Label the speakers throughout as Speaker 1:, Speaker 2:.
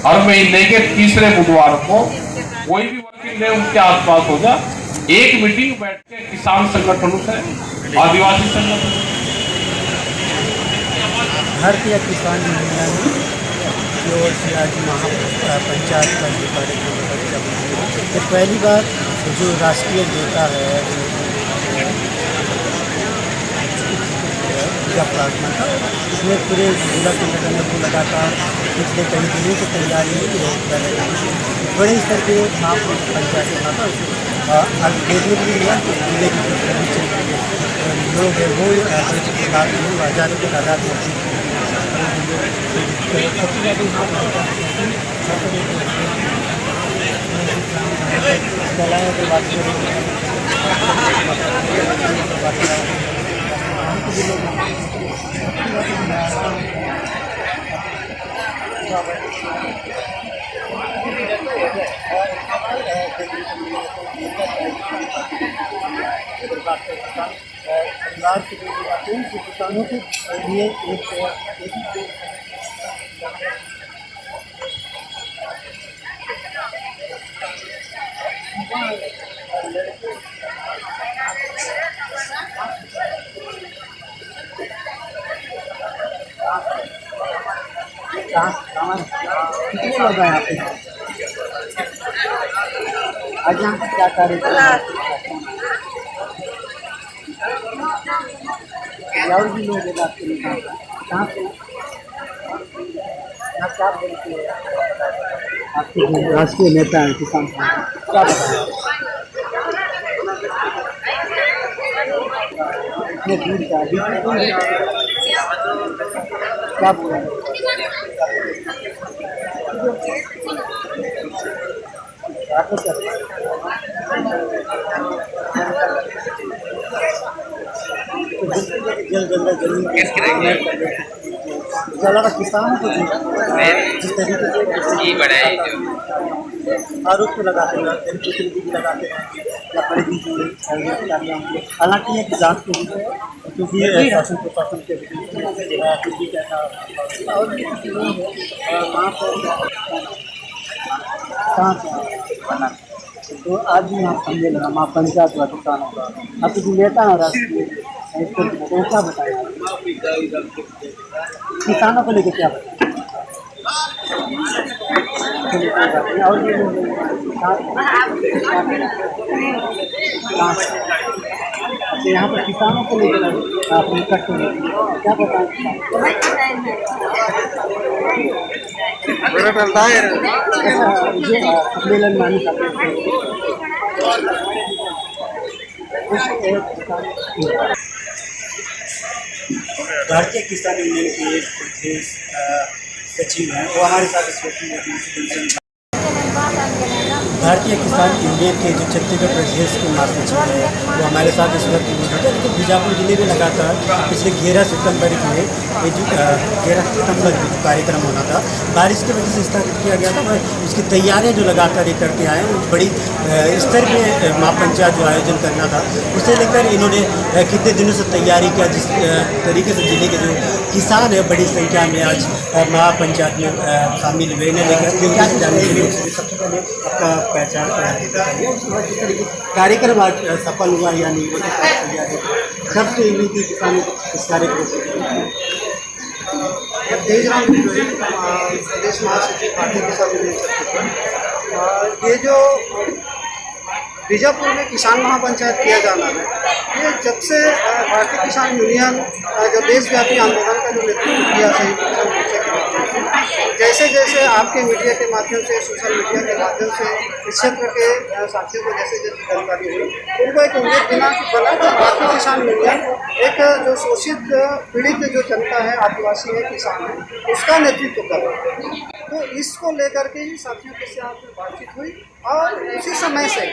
Speaker 1: हर महीने के तीसरे बुधवार को कोई भी वर्किंग डे उनके आसपास होगा, एक मीटिंग बैठ के किसान संगठनों से, आदिवासी संगठन,
Speaker 2: भारतीय किसान यूनियन की ओर से आज महापंचायत का जो कार्यक्रम तो पहली बार जो राष्ट्रीय नेता है पूजा प्रार्थना का, इसमें पूरे जिला संगठन को लगातार पिछले कई दिनों से तैयारी कर रहे हैं। बड़े स्तर पे महापंचायत का था, आज देखने को मिला कि जिले के लोग हैं वो हज़ारों की तादाद में परिवार के लोग आते हैं जो किसानों के लिए एक कितने लोग हैं यहाँ पे? आज यहाँ पे क्या कार्यक्रम और भी लोग कहाँ पे आप क्या बोलते हैं? आपके जो राष्ट्रीय नेता हैं किसान क्या बताएं? इतने दूर का क्या बोला ज़्यादा किसानों को जिस तरीके से आरोप को लगाते हैं, भी लगाते हैं या बड़े भी जो हालांकि एक जांच के विषय क्योंकि शासन प्रशासन के कुछ भी कहना और वहाँ पर कहाँ तो आज भी यहाँ समझे लगा महापंचायत हुआ किसानों का आपको जो नेता है राष्ट्रीय तो क्या बताया किसानों को लेकर क्या बताया और भी अच्छा यहाँ पर किसानों को लेकर आप निकट क्या बताएं ये सम्मेलन मानी भारतीय किसान यूनियन के एक प्रदेश सचिव हैं, वो हमारे साथ इस वक्त भारतीय किसान यूनियन के जो छत्तीसगढ़ प्रदेश के महासचिव हैं वो हमारे साथ इस वक्त मौजूद है। लेकिन बीजापुर जिले में लगातार पिछले 11 सितंबर में ये जो 11 सितंबर में जो कार्यक्रम होना था बारिश की वजह से स्थगित किया गया था, उसकी तैयारियां जो लगातार ये करते आए हैं बड़ी स्तर पे महापंचायत जो आयोजन करना था उसे लेकर इन्होंने कितने दिनों से तैयारी किया। जिस तरीके से जिले के जो किसान है बड़ी संख्या में आज महापंचायत में शामिल हुए ने लेकर क्या जानने के लिए सबसे पहले आपका पहचान बताइए, उसके बाद किस तरीके कार्यक्रम आज सफल हुआ या नहीं सबसे उम्मीद थी किसानों को इस कार्यक्रम से
Speaker 3: प्रदेश महासचिव भारतीय किसान यूनियन ये जो बीजापुर में किसान महापंचायत किया जाना है ये जब से भारतीय किसान यूनियन जो देशव्यापी आंदोलन का जो नेतृत्व किया संयुक्त किसान मोर्चा के माध्यम से जैसे जैसे आपके मीडिया के माध्यम से सोशल मीडिया के माध्यम से इस क्षेत्र के साथियों को जैसे जैसे जानकारी हुई उनको एक उम्मीद बना कि भारतीय किसान यूनियन एक जो शोषित पीड़ित जो जनता है आदिवासी है किसान है उसका नेतृत्व कर रहा है। तो इसको लेकर के ही साथियों के साथ बातचीत हुई और उसी समय से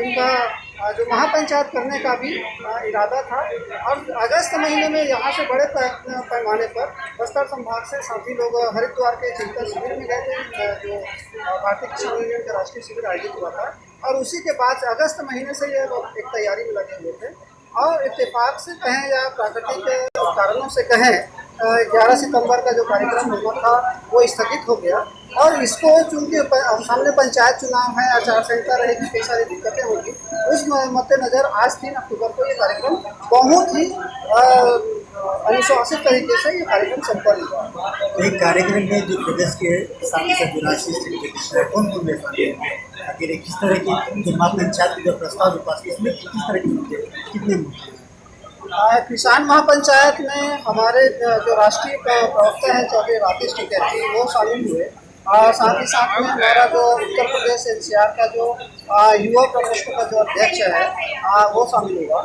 Speaker 3: इनका जो महापंचायत करने का भी इरादा था और अगस्त महीने में यहाँ से बड़े पैमाने पर बस्तर संभाग से सभी लोग हरिद्वार के चिंतन शिविर में गए थे जो भारतीय किसान यूनियन का राष्ट्रीय शिविर आयोजित हुआ था और उसी के बाद अगस्त महीने से ये लोग एक तैयारी में लगे हुए थे और इत्तेफाक से कहें या प्राकृतिक कारणों से कहें 11 सितंबर का जो कार्यक्रम होना था वो स्थगित हो गया और इसको चूंकि सामने पंचायत चुनाव है, आचार संहिता रहेगी, कई सारी दिक्कतें होगी, उस मद्देनजर आज 3 अक्टूबर को ये कार्यक्रम बहुत ही अनुशासित तरीके से ये कार्यक्रम संपन्न हुआ।
Speaker 2: तो एक कार्यक्रम में जो प्रदेश के सांसद कौन कौन अकेले किस तरह की जो महापंचायत के जो प्रस्ताव पास इसमें किस तरह के मुद्दे कितने मुद्दे
Speaker 3: किसान महापंचायत में हमारे जो राष्ट्रीय प्रवक्ता हैं चौधरी राकेश टिकैत जी वो शामिल हुए, और साथ ही साथ में हमारा जो उत्तर प्रदेश NCR का जो युवा प्रकोष्ठ का जो अध्यक्ष है वो शामिल हुआ,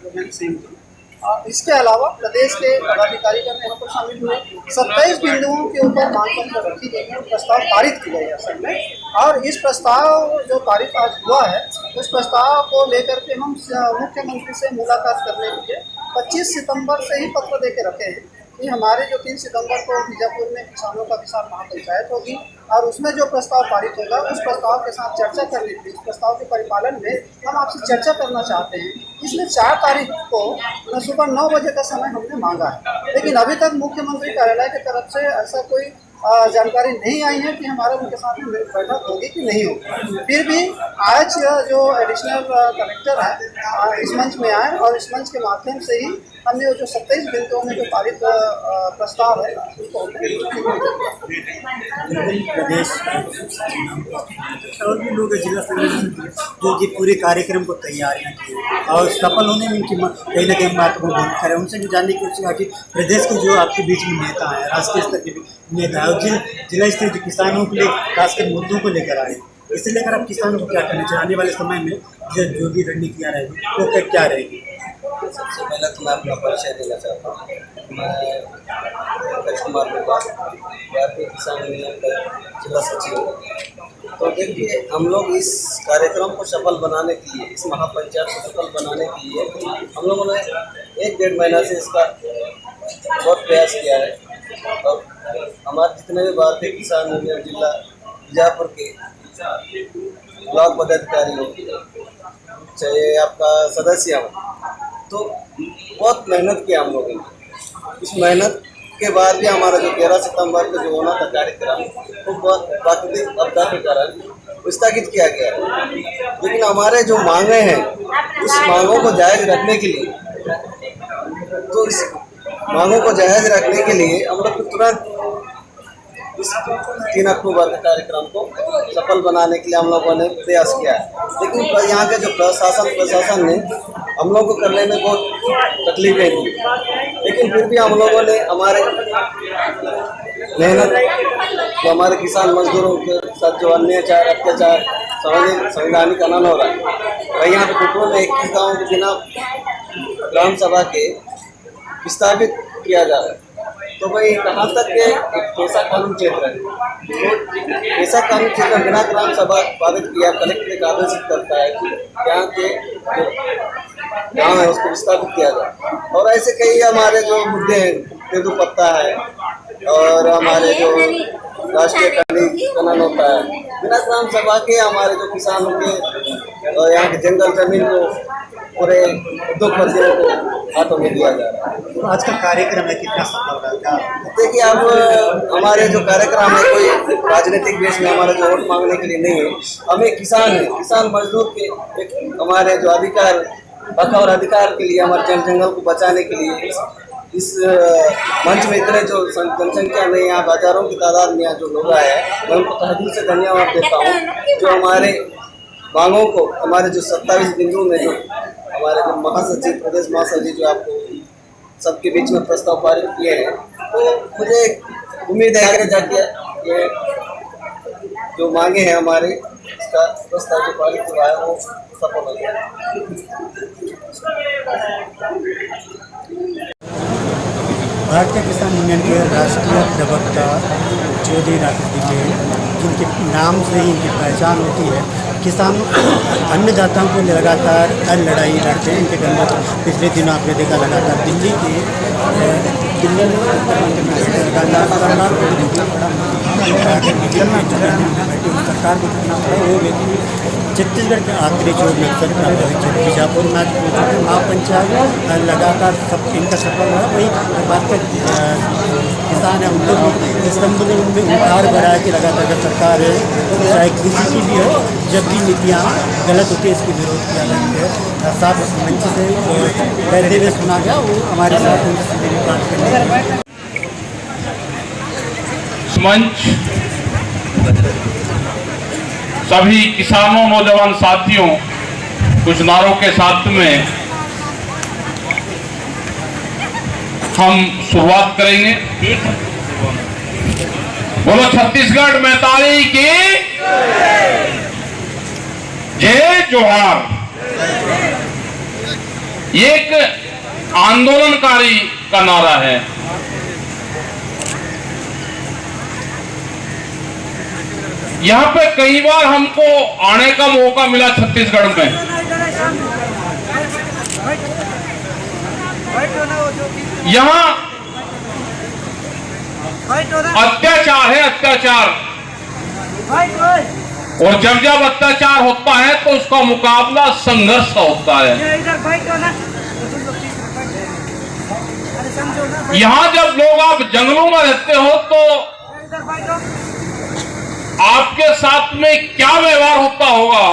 Speaker 3: जोगेंद्र सिंह जी। इसके अलावा प्रदेश के पदाधिकारी का यहाँ पर शामिल हुए। 27 बिंदुओं के ऊपर मांग पत्र रखी गई है, प्रस्ताव पारित की गई है असल में, और इस प्रस्ताव जो पारित आज हुआ है उस प्रस्ताव को लेकर के हम मुख्यमंत्री से मुलाकात करने के लिए 25 सितंबर से ही पत्र दे के रखे हैं कि हमारे जो 3 सितंबर को बीजापुर में किसानों का किसान महापंचायत होगी, और उसमें जो प्रस्ताव पारित होगा उस प्रस्ताव के साथ चर्चा करने के लिए, उस प्रस्ताव के परिपालन में हम आपसे चर्चा करना चाहते हैं। इसमें 4 तारीख को सुबह 9 बजे का समय हमने मांगा है, लेकिन अभी तक मुख्यमंत्री कार्यालय की तरफ से ऐसा कोई जानकारी नहीं आई है कि हमारा उनके साथ में बैठक होगी कि नहीं होगी। फिर भी आज जो एडिशनल कलेक्टर है इस मंच में आए, और इस मंच के माध्यम से ही हमने जो 27 बिंदुओं में जो पारित प्रस्ताव है उसको
Speaker 2: प्रदेश और भी लोग जिला जो कि पूरे कार्यक्रम को तैयारियां की और सफल होने में इनकी कहीं ना कहीं महत्वपूर्ण भूमिका है। उनसे भी जानने की कोशिश की प्रदेश के जो आपके बीच में नेता है, राष्ट्रीय स्तर के नेता है और जिला स्तर के किसानों के लिए खासकर मुद्दों को लेकर आए, इसे लेकर आप किसानों को क्या करना चाहिए आने वाले समय में जो भी रणनीतियाँ रहेगी वो क्या रहेगी?
Speaker 4: सबसे पहले तो मैं अपना परिचय देना चाहता हूँ। मैं पंकज कुमार गोपाल, भारतीय किसान यूनियन का जिला सचिव हूँ। तो देखिए, हम लोग इस कार्यक्रम को सफल बनाने के लिए, इस महापंचायत को सफल बनाने के लिए हम लोगों ने 1-1.5 महीना से इसका बहुत प्रयास किया है, और हमारे जितने भी भारतीय किसान यूनियन जिला बीजापुर के ब्लॉक पदाधिकारी हो, चाहे आपका सदस्य हो, तो बहुत मेहनत किया हम लोगों ने। इस मेहनत के बाद भी हमारा जो 13 सितंबर को जो होना था कार्यक्रम वो बहुत प्राकृतिक आपदा के कारण स्थगित किया गया है। लेकिन हमारे जो मांगे हैं उस मांगों को जायज़ रखने के लिए, तो इस मांगों को जायज़ रखने के लिए हम लोग तुरंत इस 3 अक्टूबर के कार्यक्रम को सफल बनाने के लिए हम लोगों ने प्रयास किया है। लेकिन यहाँ के जो प्रशासन ने हम लोगों को करने में बहुत तकलीफें दी, लेकिन फिर भी हम लोगों ने हमारे मेहनत जो हमारे किसान मजदूरों के साथ जो अत्याचार संवैधानिक हनन हो रहा है, वही यहाँ पे कुटुंब में 21 गाँव के बिना ग्राम सभा के विस्थापित किया जा रहा है। तो भाई कहाँ तक के एक पैसा कानून क्षेत्र है, तो पैसा कानून क्षेत्र बिना ग्राम सभा पारित किया कलेक्टर एक आदेशित करता है कि यहाँ के जो गाँव है उसको विस्थापित किया जाए। और ऐसे कई हमारे जो मुद्दे हैं, तेंदुपत्ता है और हमारे जो राष्ट्रीय खनन होता है, बिना ग्राम सभा के हमारे जो किसानों के और यहाँ के जंगल जमीन को पूरे उद्योगपतियों को हाथों में दिया जा रहा है।
Speaker 2: तो आज का कार्यक्रम है कितना सफल रहा है?
Speaker 4: देखिए, अब हमारे जो कार्यक्रम है कोई राजनीतिक बेस में हमारा जो वोट मांगने के लिए नहीं है। हमें किसान मजदूर के एक हमारे जो अधिकार हक और अधिकार के लिए, हमारे जंगल को बचाने के लिए इस मंच में इतने जो जनसंख्या में यहाँ हजारों की तादाद में यहाँ जो लोग आए हैं, मैं उनको तहे से धन्यवाद देता हूँ जो हमारे मांगों को, हमारे जो 27 बिंदु में जो हमारे जो महासचिव, प्रदेश महासचिव जो आपको सबके बीच में प्रस्ताव पारित किए हैं, तो मुझे उम्मीद है आगे जाके ये जो मांगे हैं हमारे, इसका प्रस्ताव जो पारित हुआ है वो सफल हो गया।
Speaker 2: भारतीय किसान यूनियन के राष्ट्रीय प्रवक्ता चौधरी राकेश टिकैत, जिनके नाम से ही इनकी पहचान होती है, किसान अन्नदाताओं को लगातार हर लड़ाई लड़ते हैं। इनके गंदा पिछले दिनों आपने देखा लगातार दिल्ली में सरकार को कितना पड़ा, वो व्यक्ति छत्तीसगढ़ के आखिरी जो नक्सल प्रभावित बीजापुर में महापंचायत लगातार सब इनका सफल रहा। वही बात का किसान हैं उन लोग स्तंभ में उधार बढ़ा के लगातार अगर सरकार है चाहे किसी की भी हो, जब भी नीतियाँ गलत होती है इसकी विरोध किया जाती है। साफ मंच से कहते हुए सुना गया, वो हमारे साथ उनसे बात करने
Speaker 1: मंच सभी किसानों नौजवान साथियों कुछ नारों के साथ में हम शुरुआत करेंगे। बोलो छत्तीसगढ़ मैतारी की जय जोहार। ये एक आंदोलनकारी का नारा है। यहां पे कई बार हमको आने का मौका मिला छत्तीसगढ़ में। यहां अत्याचार है, अत्याचार, और जब जब अत्याचार होता है तो उसका मुकाबला संघर्ष का होता है। यहां जब लोग आप जंगलों में रहते हो तो आपके साथ में क्या व्यवहार होता होगा।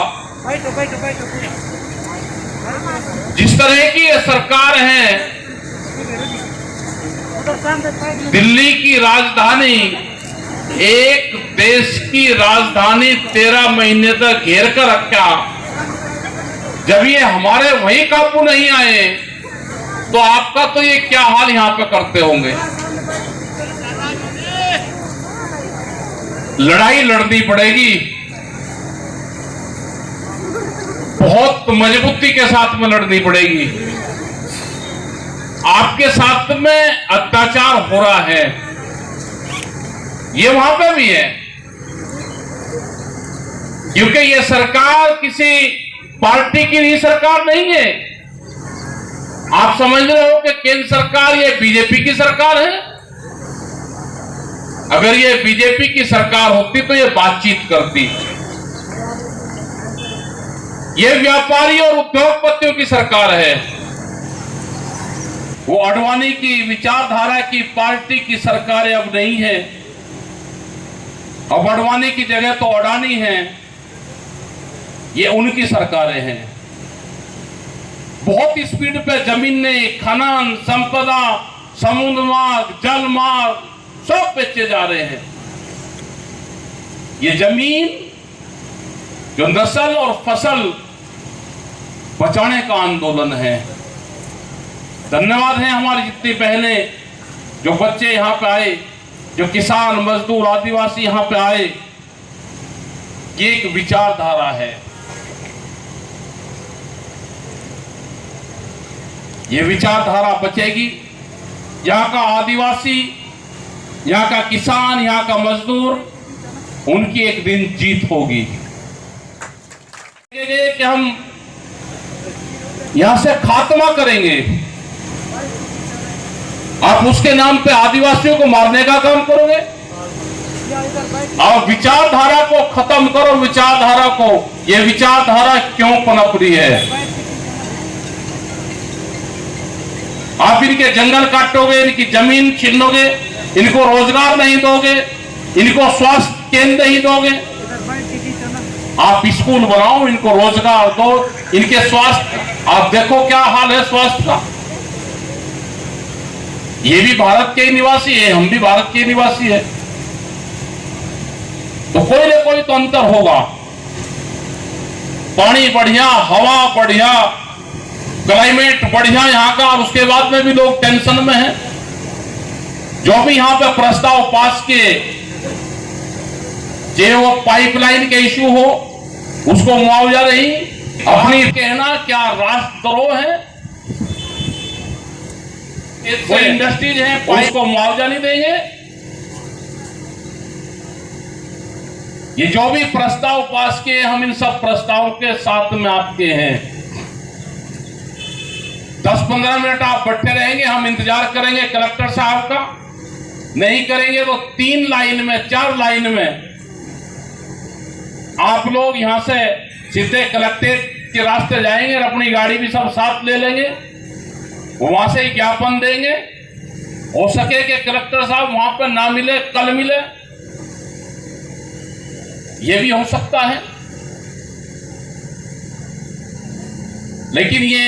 Speaker 1: जिस तरह की ये सरकार है, दिल्ली की राजधानी, एक देश की राजधानी 13 महीने तक घेर कर रखा। जब ये हमारे वहीं काबू नहीं आए तो आपका तो ये क्या हाल यहां पे करते होंगे। लड़ाई लड़नी पड़ेगी, बहुत मजबूती के साथ में लड़नी पड़ेगी। आपके साथ में अत्याचार हो रहा है, ये वहां पे भी है, क्योंकि ये सरकार किसी पार्टी की ही सरकार नहीं है। आप समझ रहे हो कि केंद्र सरकार ये बीजेपी की सरकार है। अगर ये बीजेपी की सरकार होती तो ये बातचीत करती। ये व्यापारी और उद्योगपतियों की सरकार है। वो अडवाणी की विचारधारा की पार्टी की सरकारें अब नहीं है। अब अडवाणी की जगह तो अडानी है, ये उनकी सरकारें हैं। बहुत स्पीड पे जमीन ने खनन, संपदा, समुद्र मार्ग, जल मार्ग सब बेचे जा रहे हैं। ये जमीन जो नस्ल और फसल बचाने का आंदोलन है। धन्यवाद है हमारी जितनी बहनें, जो बच्चे यहां पे आए, जो किसान, मजदूर, आदिवासी यहां पे आए। ये एक विचारधारा है, ये विचारधारा बचेगी। यहाँ का आदिवासी, यहाँ का किसान, यहाँ का मजदूर, उनकी एक दिन जीत होगी। कि हम यहां से खात्मा करेंगे, आप उसके नाम पे आदिवासियों को मारने का काम करोगे। और विचारधारा को खत्म करो, विचारधारा को। ये विचारधारा क्यों पनप रही है? आप इनके जंगल काटोगे, इनकी जमीन छीनोगे, इनको रोजगार नहीं दोगे, इनको स्वास्थ्य केंद्र नहीं दोगे। आप स्कूल बनाओ, इनको रोजगार दो, इनके स्वास्थ्य, आप देखो क्या हाल है स्वास्थ्य का। ये भी भारत के निवासी है, हम भी भारत के निवासी है, तो कोई ना कोई तो अंतर होगा। पानी बढ़िया, हवा बढ़िया, क्लाइमेट बढ़िया यहाँ का, और उसके बाद में भी लोग टेंशन में हैं। जो भी यहाँ पे प्रस्ताव पास किए, चाहे वो पाइपलाइन के इशू हो, उसको मुआवजा नहीं। अपनी कहना क्या राष्ट्रद्रोह है? वो इंडस्ट्रीज हैं, पाइप को मुआवजा नहीं देंगे। ये जो भी प्रस्ताव पास किए, हम इन सब प्रस्तावों के साथ में आपके हैं। 10-15 मिनट आप बैठे रहेंगे, हम इंतजार करेंगे कलेक्टर साहब का। नहीं करेंगे तो 3 लाइन में, 4 लाइन में आप लोग यहां से सीधे कलेक्ट्रेट के रास्ते जाएंगे और अपनी गाड़ी भी सब साथ ले लेंगे। वहां से ज्ञापन देंगे हो सके कि कलेक्टर साहब वहां पर ना मिले, कल मिले, ये भी हो सकता है। लेकिन ये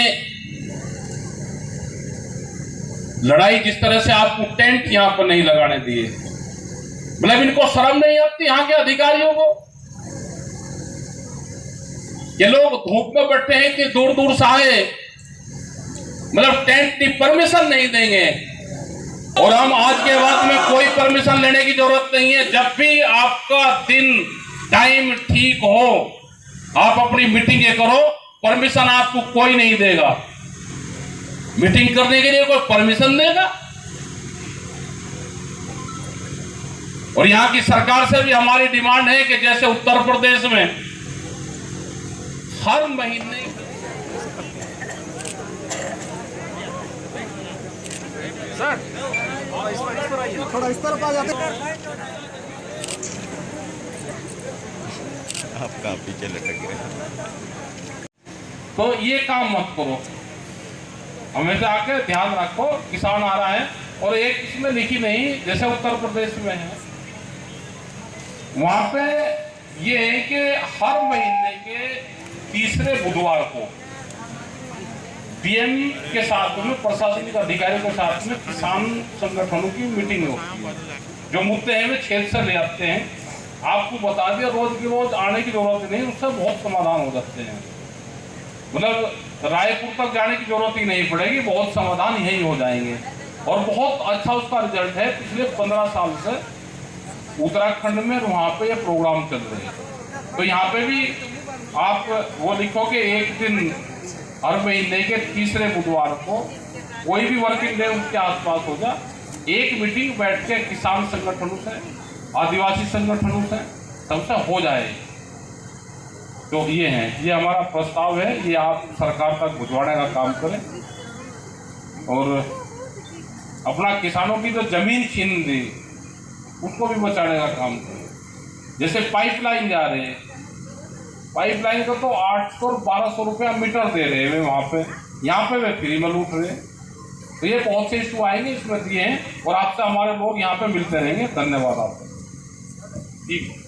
Speaker 1: लड़ाई जिस तरह से आपको टेंट यहां पर नहीं लगाने दिए, मतलब इनको शर्म नहीं आती यहां के अधिकारियों को? ये लोग धूप में बैठे हैं कि दूर दूर से आए, मतलब टेंट की परमिशन नहीं देंगे। और हम आज के बाद में कोई परमिशन लेने की जरूरत नहीं है। जब भी आपका दिन टाइम ठीक हो, आप अपनी मीटिंगें करो, परमिशन आपको कोई नहीं देगा। मीटिंग करने के लिए कोई परमिशन देगा? और यहां की सरकार से भी हमारी डिमांड है कि जैसे उत्तर प्रदेश में हर महीने
Speaker 3: सर थोड़ा इस तरफ आ जाते।
Speaker 5: आपका पीछे लटक गए।
Speaker 1: तो ये काम मत करो, हमेशा आके ध्यान रखो किसान आ रहा है। और एक इसमें लिखी नहीं, जैसे उत्तर प्रदेश में है वहां पे ये है कि हर महीने के तीसरे बुधवार को पीएम के साथ में, प्रशासनिक अधिकारियों के साथ में किसान संगठनों की मीटिंग होती है। जो मुद्दे हैं वे क्षेत्र से ले आते हैं, आपको बता दिया, रोज की रोज आने की जरूरत नहीं, उससे बहुत समाधान हो जाते हैं। मतलब रायपुर तक जाने की जरूरत ही नहीं पड़ेगी, बहुत समाधान यही हो जाएंगे। और बहुत अच्छा उसका रिजल्ट है। पिछले 15 साल से उत्तराखंड में वहाँ पे ये प्रोग्राम चल रहे हैं। तो यहाँ पे भी आप वो लिखो कि एक दिन हर महीने के तीसरे बुधवार को कोई भी वर्किंग डे उसके आसपास हो जाए, एक मीटिंग बैठ के किसान संगठनों से, आदिवासी संगठनों से, सबसे हो जाए। तो ये है, ये हमारा प्रस्ताव है, ये आप सरकार तक भिजवाने का काम करें। और अपना किसानों की जो जमीन छीन दी उसको भी बचाने का काम करें। जैसे पाइपलाइन जा रहे हैं, पाइपलाइन का तो 800 और 1200 रुपया मीटर दे रहे हैं वहाँ पे, यहाँ पे वे फ्री में लूट रहे हैं। तो ये बहुत से इशू आएंगे, इसमें दिए हैं। और आपसे हमारे लोग यहाँ पे मिलते रहेंगे। धन्यवाद आपका। ठीक।